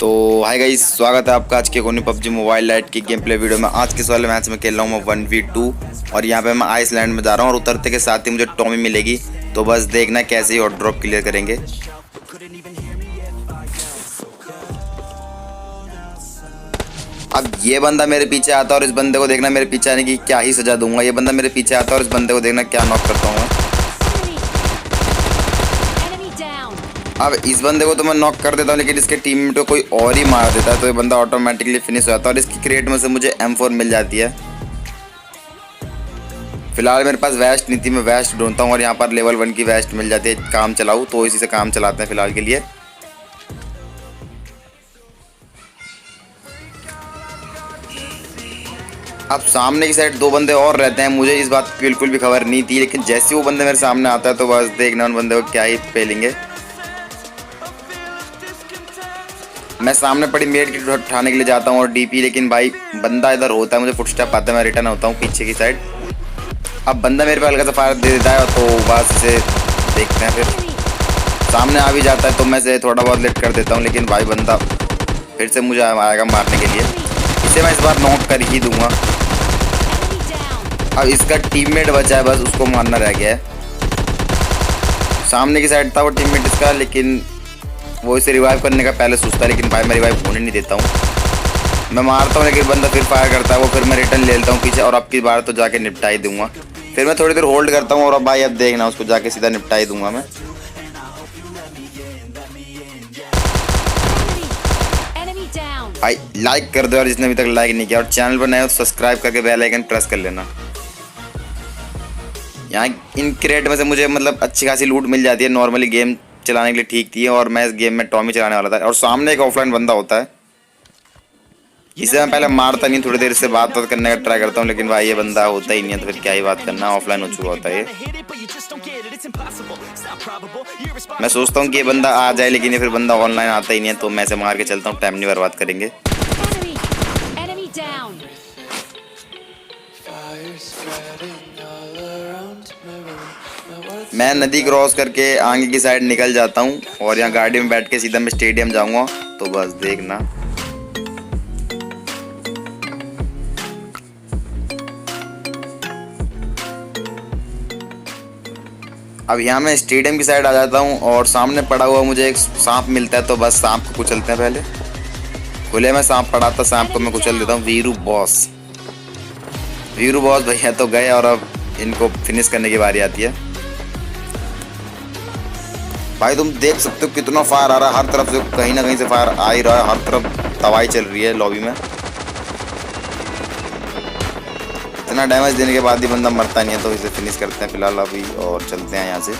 तो hi guys, स्वागत है आपका आज के कोनी पबजी मोबाइल लाइट की गेम प्ले वीडियो में। आज के इस वाले मैच में खेल रहा हूँ मैं 1v2 और यहाँ पे मैं आइसलैंड में जा रहा हूँ और उतरते के साथ ही मुझे टॉमी मिलेगी। तो बस देखना कैसे ही हॉट ड्रॉप क्लियर करेंगे। अब ये बंदा मेरे पीछे आता है और इस बंदे को देखना मेरे पीछे आने की क्या ही सजा दूंगा। ये बंदा मेरे पीछे आता है और इस बंदे को देखना क्या नॉक करता हूँ मैं। अब इस बंदे को तो मैं नॉक कर देता हूँ, लेकिन इसके टीममेट को कोई और ही मार देता है तो ये बंदा ऑटोमेटिकली फिनिश हो जाता है और इसकी क्रेट में से मुझे M4 मिल जाती है। फिलहाल मेरे पास वेस्ट नहीं थी, मैं वेस्ट ढूंढता हूँ और यहाँ पर लेवल 1 की वेस्ट मिल जाती है। काम चलाऊँ तो इसी से काम चलाते हैं फिलहाल के लिए। अब सामने की साइड दो बंदे और रहते हैं, मुझे इस बात की बिल्कुल भी खबर नहीं थी, लेकिन जैसे वो बंदे मेरे सामने आता है तो बस देखना उन बंदे को क्या ही पेलेंगे। मैं सामने पड़ी मेड की उठाने के लिए जाता हूँ और डीपी, लेकिन भाई बंदा इधर होता है, मुझे फुटस्टेप आता है, मैं रिटर्न होता हूँ पीछे की साइड। अब बंदा मेरे पे हल्का सा फायर दे देता है तो बस इसे देखते हैं। फिर सामने आ भी जाता है तो मैं इसे थोड़ा बहुत लेट कर देता हूँ, लेकिन भाई बंदा फिर से मुझे आएगा मारने के लिए। इसे मैं इस बार नॉक कर ही दूंगा। अब इसका टीममेट बचा है, बस उसको मारना रह गया है। सामने की साइड था वो टीममेट इसका, लेकिन वो इसे रिवाइव करने का पहले सोचता है, लेकिन भाई मैं रिवाइव होने नहीं देता हूँ। मैं मारता हूँ लेकिन बंदा फिर फायर करता है वो, फिर मैं रिटर्न ले लेता हूँ पीछे और अब की बार तो जाके निपटा ही दूंगा। फिर मैं थोड़ी देर होल्ड करता हूँ और अब भाई अब देखना उसको जाके सीधा निपटा ही दूंगा मैं। भाई लाइक कर दो और जिसने अभी तक लाइक नहीं किया और चैनल पर नए हो तो सब्सक्राइब करके बेल आइकन प्रेस कर लेना। यहाँ इन क्रेट में से मुझे मतलब अच्छी खासी लूट मिल जाती है, नॉर्मली गेम चलाने के लिए ठीक थी। और मैं इस गेम में टॉमी चलाने वाला था और सामने एक ऑफलाइन बंदा होता है, इसे मैं पहले मारता नहीं, थोड़ी देर से बात करने का ट्राई करता हूँ, लेकिन भाई ये बंदा होता ही नहीं है तो फिर क्या ही बात करना, ऑफलाइन हो चुका होता है ये। मैं सोचता हूँ कि ये बंदा आ जाए, लेकिन ये फिर बंदा ऑनलाइन आता ही नहीं है तो मैं इसे मार के चलता हूँ, टाइम नहीं बर्बाद करेंगे। मैं नदी क्रॉस करके आगे की साइड निकल जाता हूँ और यहाँ गाड़ी में बैठ के सीधा मैं स्टेडियम जाऊँगा। तो बस देखना अब यहाँ मैं स्टेडियम की साइड आ जाता हूँ और सामने पड़ा हुआ मुझे एक सांप मिलता है तो बस सांप को कुचलते हैं। पहले खुले में सांप पड़ा था, सांप को मैं कुचल देता हूँ। वीरू बॉस भैया तो गए और अब इनको फिनिश करने की बारी आती है। भाई तुम देख सकते हो कितना फायर आ रहा है हर तरफ से, कहीं ना कहीं से फायर आ ही रहा है, हर तरफ तबाही चल रही है लॉबी में। इतना डैमेज देने के बाद भी बंदा मरता नहीं है तो इसे फिनिश करते हैं फिलहाल अभी और चलते हैं यहाँ से।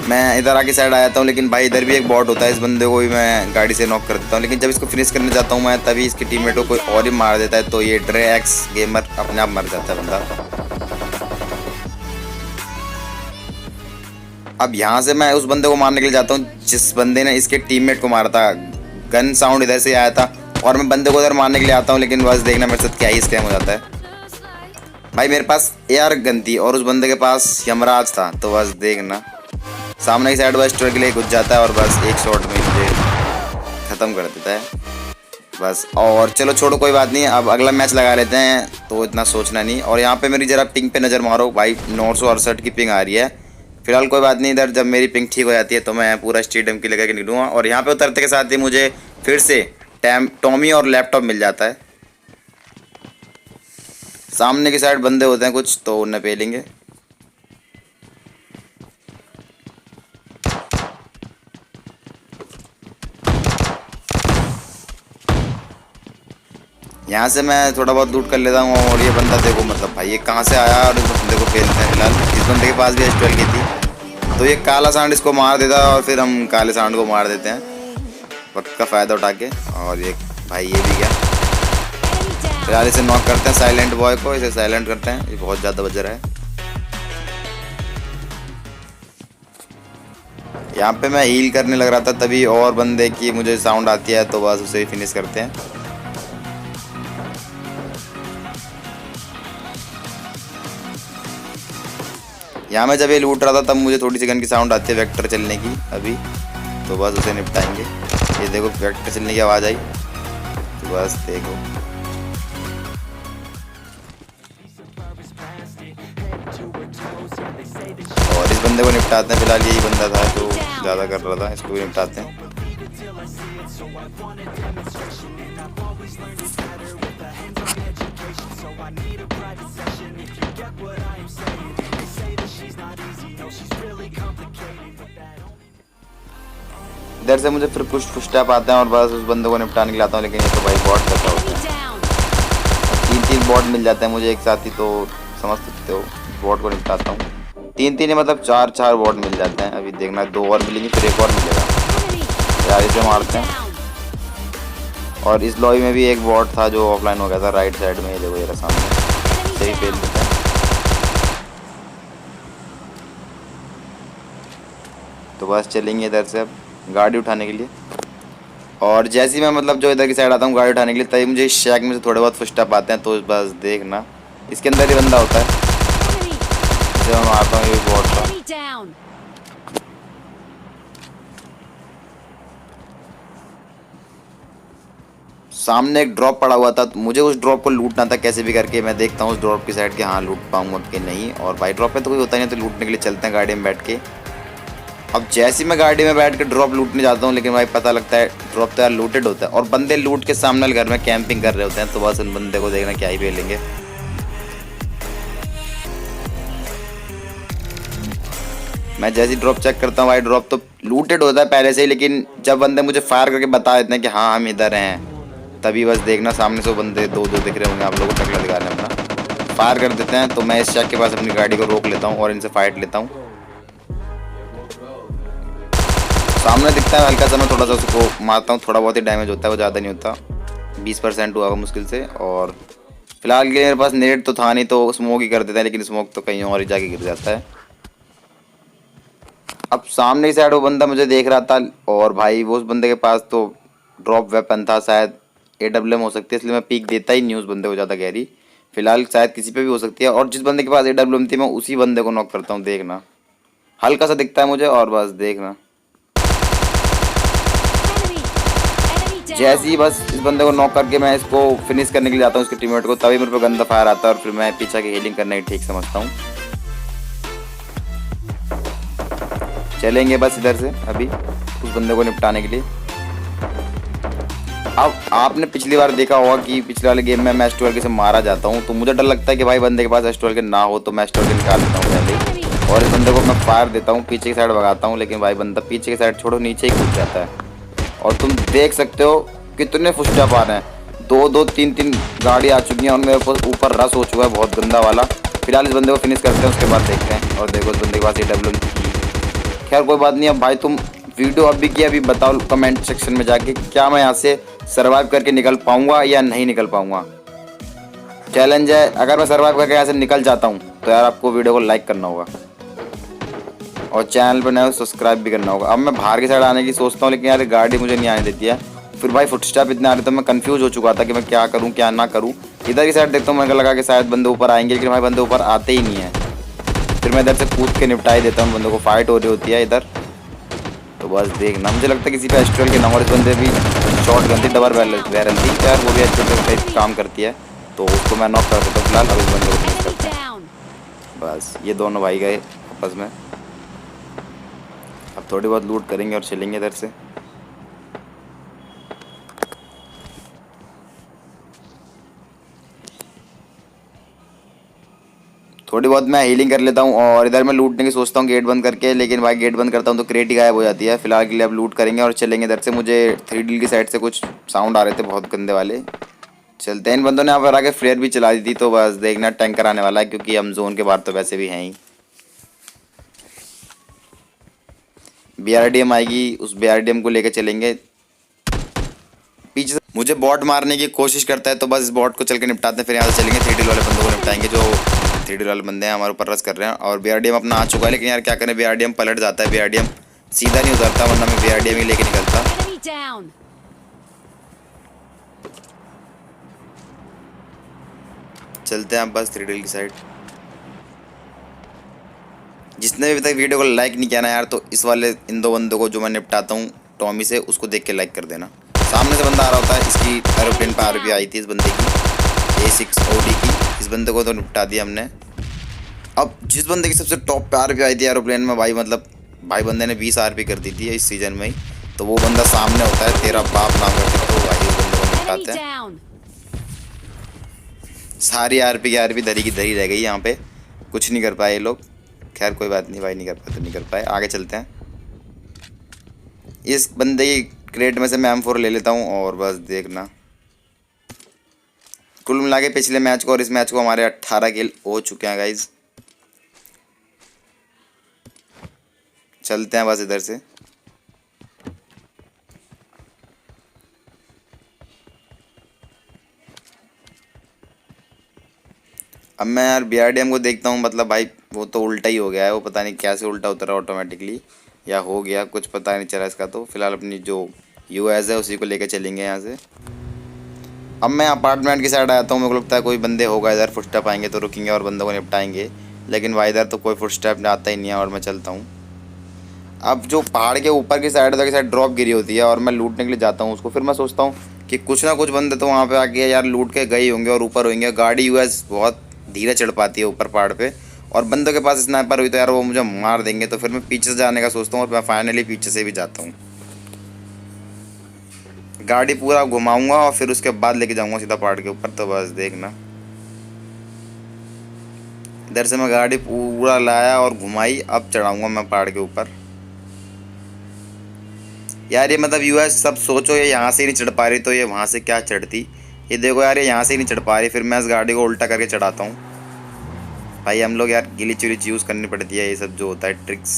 मैं इधर आके साइड आ जाता हूँ, लेकिन भाई इधर भी एक बॉट होता है, इस बंदे को भी मैं गाड़ी से नॉक कर देता हूँ, लेकिन जब इसको फिनिश करने जाता हूँ मैं तभी इसके टीममेट को कोई और ही मार देता है तो ये ड्रेक्स गेमर अपने आप मर जाता है बंदा। अब यहाँ से मैं उस बंदे को मारने के लिए जाता हूँ जिस बंदे ने इसके टीममेट को मारा था। गन साउंड इधर से आया था और मैं बंदे को इधर मारने के लिए आता हूँ, लेकिन बस देखना मेरे साथ क्या ही स्कैम हो जाता है। भाई मेरे पास AR गन थी और उस बंदे के पास यमराज था तो बस देखना सामने की साइड बस ट्रक के लिए घुस जाता है और बस एक शॉट में मुझे ख़त्म कर देता है बस। और चलो छोड़ो कोई बात नहीं, अब अगला मैच लगा लेते हैं तो इतना सोचना नहीं। और यहाँ पे मेरी ज़रा पिंग पे नज़र मारो भाई, 968 की पिंग आ रही है फिलहाल। कोई बात नहीं, इधर जब मेरी पिंग ठीक हो जाती है तो मैं पूरा स्टेडियम की लगा के निकलूँगा। और यहाँ पे उतरते के साथ ही मुझे फिर से टॉमी और लैपटॉप मिल जाता है। सामने की साइड बंदे होते हैं कुछ तो उन्हें पेलेंगे। यहाँ से मैं थोड़ा बहुत लूट कर लेता हूँ और ये बंदा देखो मतलब भाई ये कहाँ से आया और इस बंदे को पेलते हैं फिलहाल। इस बंदे के पास भी S12 की थी तो ये काला सांड इसको मार देता है और फिर हम काले सांड को मार देते हैं वक्त का फ़ायदा उठा के। और ये भाई ये भी गया, फिलहाल इसे नॉक करते हैं साइलेंट बॉय को, इसे साइलेंट करते हैं, ये बहुत ज़्यादा बज रहा है। यहाँ पे मैं हील करने लग रहा था तभी और बंदे की मुझे साउंड आती है तो बस उसे ही फिनिश करते हैं। यहाँ मैं जब ये लूट रहा था तब मुझे थोड़ी सी गन की साउंड आती है वेक्टर चलने की अभी, तो बस उसे निपटाएंगे। ये देखो वेक्टर चलने की आवाज़ आई, तो बस देखो। और इस बंदे को निपटाते हैं, फिलहाल यही बंदा था जो ज़्यादा कर रहा था, इसको भी निपटाते हैं। इधर से मुझे फिर कुछ स्टेप आते हैं और बस उस बंदे को निपटाने के लिए आता हूँ, लेकिन ये तो भाई बॉट करता होता है। 3-3 बॉट मिल जाते हैं मुझे एक साथ ही, तो समझ सकते हो बॉट को निपटाता हूँ। 3-3 मतलब 4-4 बॉट मिल जाते हैं। अभी देखना 2 और मिलेंगे, फिर एक और मिलेगा यार, इसे मारते हैं। और इस लॉबी में भी एक बॉट था जो ऑफलाइन हो गया था राइट साइड में, ये देखो ये सामने, सही फेल देता है। तो बस चलेंगे इधर से अब गाड़ी उठाने के लिए। और जैसे ही मैं मतलब जो इधर की साइड आता हूँ गाड़ी उठाने के लिए, तभी मुझे इस शैक में से थोड़े बहुत फुस्टेप आते हैं, तो बस देखना इसके अंदर ही बंदा होता है, इसे मैं मारता हूँ, ये बॉट था। सामने एक ड्रॉप पड़ा हुआ था, तो मुझे उस ड्रॉप को लूटना था कैसे भी करके। मैं देखता हूँ उस ड्रॉप की साइड कि हाँ लूट पाऊंगा कि नहीं। और भाई ड्रॉप पे तो कोई होता नहीं, तो लूटने के लिए चलते हैं गाड़ी में बैठ के। अब जैसे ही मैं गाड़ी में बैठ के ड्रॉप लूटने जाता हूँ, लेकिन भाई पता लगता है ड्रॉप तो यार लूटेड होता है और बंदे लूट के सामने घर में कैंपिंग कर रहे होते हैं, तो बस उन बंदे को देखना क्या ही फेलेंगे। मैं जैसे ही ड्रॉप चेक करता हूँ भाई ड्रॉप तो लूटेड होता है पहले से ही, लेकिन जब बंदे मुझे फायर करके बता देते हैं कि हाँ हम इधर हैं, तभी बस देखना सामने से बंदे दो दिख रहे होंगे आप लोगों को, टकला दिखा रहे हैं अपना, फायर कर देते हैं। तो मैं इस शक के पास अपनी गाड़ी को रोक लेता हूँ और इनसे फाइट लेता हूँ। सामने दिखता है हल्का सा, मैं थोड़ा सा उसको मारता हूँ, थोड़ा बहुत ही डैमेज होता है, वो ज़्यादा नहीं होता, 20% हुआ मुश्किल से। और फिलहाल के लिए मेरे पास नेट तो था नहीं, तो स्मोक ही कर देता है, लेकिन स्मोक तो कहीं और ही जाके गिर जाता है। अब सामने की साइड वो बंदा मुझे देख रहा था, और भाई वो उस बंदे के पास तो ड्रॉप वेपन था, शायद AWM हो सकती है, इसलिए मैं पीक देता ही नहीं उस बंदे को ज़्यादा गहरी। फिलहाल शायद किसी पे भी हो सकती है, और जिस बंदे के पास AWM थी मैं उसी बंदे को नॉक करता हूँ, देखना हल्का सा दिखता है मुझे, और बस देखना जैसे ही बस इस बंदे को नॉक करके मैं इसको फिनिश करने के लिए जाता हूँ उसके टीममेट को, तभी मेरे पे गंदा फायर आता है और फिर मैं पीछे की हीलिंग करना ही ठीक समझता हूँ। चलेंगे बस इधर से अभी उस बंदे को निपटाने के लिए। अब आपने पिछली बार देखा होगा कि पिछले वाले गेम में मैं S12 से मारा जाता हूँ, तो मुझे डर लगता है कि भाई बंदे के पास S12 ना हो, तो मैं S12 निकाल लेता हूँ पहले, और इस बंदे को मैं फायर देता हूँ, पीछे की साइड भगाता हूँ, लेकिन भाई बंदा पीछे की साइड छोड़ो नीचे ही कूद जाता है। और तुम देख सकते हो कितने फुस्टेप आ रहे हैं, 2-2 3-3 गाड़ी आ चुकी हैं और मेरे ऊपर रस हो चुका है बहुत गंदा वाला। फिलहाल इस बंदे को फिनिश करते हैं, उसके बाद देखते हैं। और देखो इस बंदे के पास AWM, खैर कोई बात नहीं। अब भाई तुम वीडियो अभी की अभी बताओ कमेंट सेक्शन में जाके, क्या मैं यहाँ से सर्वाइव करके निकल पाऊंगा या नहीं निकल पाऊंगा। चैलेंज है, अगर मैं सर्वाइव करके यहाँ से निकल जाता हूँ तो यार आपको वीडियो को लाइक करना होगा और चैनल पर नए हो सब्सक्राइब भी करना होगा। अब मैं बाहर की साइड आने की सोचता हूँ, लेकिन यार गाड़ी मुझे नहीं आने देती है। फिर भाई फुटस्टेप इतने आ रहे तो मैं कंफ्यूज हो चुका था कि मैं क्या करूँ क्या ना करूँ। इधर की साइड देखता हूँ, मेरे को लगा कि शायद बंदे ऊपर आएंगे, लेकिन भाई बंदे ऊपर आते ही नहीं है। फिर मैं इधर से कूद के निपटा ही देता हूँ, बंदों को फाइट हो रही होती है इधर, तो बस देखना। मुझे लगता है किसी पे S12 के नंबर, इस बंदे भी शॉर्ट गन थी, डबल बैरल थी यार, वो भी S12 टाइप काम करती है, तो उसको मैं नॉक कर देता हूँ फिलहाल। अब इस बंदे को फिनिश करते हैं। बस ये दोनों भाई गए आपस में, अब थोड़ी बहुत लूट करेंगे और चलेंगे इधर से। थोड़ी बहुत मैं हीलिंग कर लेता हूँ और इधर मैं लूटने की सोचता हूँ गेट बंद करके, लेकिन भाई गेट बंद करता हूँ तो क्रेट ही गायब हो जाती है। फिलहाल के लिए अब लूट करेंगे और चलेंगे इधर से। मुझे 3D की साइड से कुछ साउंड आ रहे थे बहुत गंदे वाले। चलते हैं, इन बंदों ने यहाँ पर आके फ्लेयर भी चला दी थी, तो बस देखना टैंकर आने वाला है, क्योंकि हम जोन के बाहर तो वैसे भी हैं ही। BRDM आएगी, उस BRDM को लेकर चलेंगे। पीछे से मुझे बॉट मारने की कोशिश करता है, तो बस इस बॉट को चल के निपटाते हैं, फिर यहाँ से चलेंगे 3D वाले बंदों को निपटाएंगे जो 3D वाले बंदे हैं हमारे ऊपर रस कर रहे हैं। और BRDM अपना आ चुका है, लेकिन यार क्या करें, BRDM पलट जाता है, BRDM सीधा नहीं उतरता, वरना मैं BRDM ही लेके निकलता। चलते हैं अब बस 3D की साइड। जिसने भी अभी तक वीडियो को लाइक नहीं किया ना यार, तो इस वाले इन दो बंदों को जो मैं निपटाता हूँ टॉमी से, उसको देख के लाइक कर देना। सामने से बंदा आ रहा होता है, इसकी एरोप्लेन पर आरपी आई थी इस बंदे की, A6 OD की। इस बंदे को तो निपटा दिया हमने। अब जिस बंदे की सबसे टॉप पे आरपी आई थी एरोप्लेन में भाई, मतलब भाई बंदे ने 20 आरपी कर दी थी इस सीजन में ही, तो वो बंदा सामने होता है, तेरा बाप नाम करके, तो भाई उस बंदे को निपटाते हैं। सारी आरपी की आरपी धरी की धरी रह गई यहाँ पे, कुछ नहीं कर पाए ये लोग। खैर कोई बात नहीं भाई, नहीं कर पाए तो नहीं कर पाए, आगे चलते हैं। इस बंदे की क्रेट में से मैं M4 ले लेता हूँ और बस देखना। कुल मिला के पिछले मैच को और इस मैच को हमारे 18 किल हो चुके हैं गाइज। चलते हैं बस इधर से। अब मैं यार BRDM को देखता हूँ, मतलब भाई वो तो उल्टा ही हो गया है, वो पता नहीं कैसे उल्टा उतरा ऑटोमेटिकली, या हो गया कुछ पता नहीं चला इसका। तो फिलहाल अपनी जो US है उसी को लेकर चलेंगे यहाँ से। अब मैं अपार्टमेंट की साइड आया हूँ, मेरे को लगता है कोई बंदे होगा इधर, फुटस्टेप आएंगे तो रुकेंगे और बंदों को निपटाएंगे, लेकिन भाई इधर तो कोई फुटस्टेप आता ही नहीं है और मैं चलता हूँ। अब जो पहाड़ के ऊपर की साइड की साइड ड्रॉप गिरी होती है और मैं लूटने के लिए जाता हूँ उसको, फिर मैं सोचता हूँ कि कुछ ना कुछ बंदे तो वहाँ पे आके यार लूट के गए होंगे और ऊपर होंगे। गाड़ी US बहुत धीरे चढ़ पाती है ऊपर पहाड़ पे, और बंदों के पास स्नाइपर हुई तो यार वो मुझे मार देंगे, तो फिर मैं पीछे से जाने का सोचता हूँ और मैं फाइनली पीछे से भी जाता हूँ। गाड़ी पूरा घुमाऊंगा और फिर उसके बाद लेके जाऊंगा सीधा पहाड़ के ऊपर, तो बस देखना। इधर से मैं गाड़ी पूरा लाया और घुमाई, अब चढ़ाऊंगा मैं पहाड़ के ऊपर। यार ये मतलब US सब सोचो, ये यहाँ से ही नहीं चढ़ पा रही तो ये वहाँ से क्या चढ़ती। ये देखो यार, ये यहाँ से ही नहीं चढ़ पा रही, फिर मैं इस गाड़ी को उल्टा करके चढ़ाता हूँ। भाई हम लोग यार गिलिच विलिच यूज़ करनी पड़ती है, ये सब जो होता है ट्रिक्स,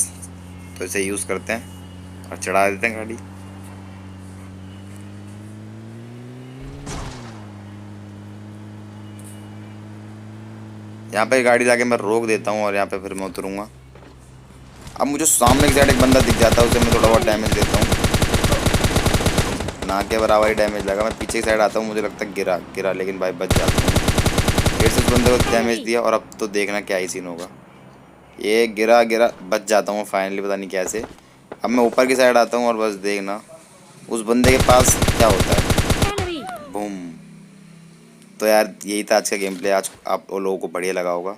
तो इसे यूज़ करते हैं और चढ़ा देते हैं गाड़ी। यहाँ पे गाड़ी लाके मैं रोक देता हूँ और यहाँ पे फिर मैं उतरूँगा। अब मुझे सामने की साइड एक बंदा दिख जाता है, उसे मैं थोड़ा बहुत डैमेज देता हूँ, ना के बराबर ही डैमेज लगा। मैं पीछे की साइड आता हूँ, मुझे लगता है गिरा गिरा, लेकिन भाई बच जाता हूँ। फिर से उस बंदे को डैमेज दिया और अब तो देखना क्या ही सीन होगा। ये गिरा गिरा, बच जाता हूँ फाइनली, पता नहीं कैसे। अब मैं ऊपर की साइड आता हूँ और बस देखना उस बंदे के पास क्या होता है। बूम। तो यार यही था आज का गेम प्ले। आज आप लोगों को बढ़िया लगा होगा।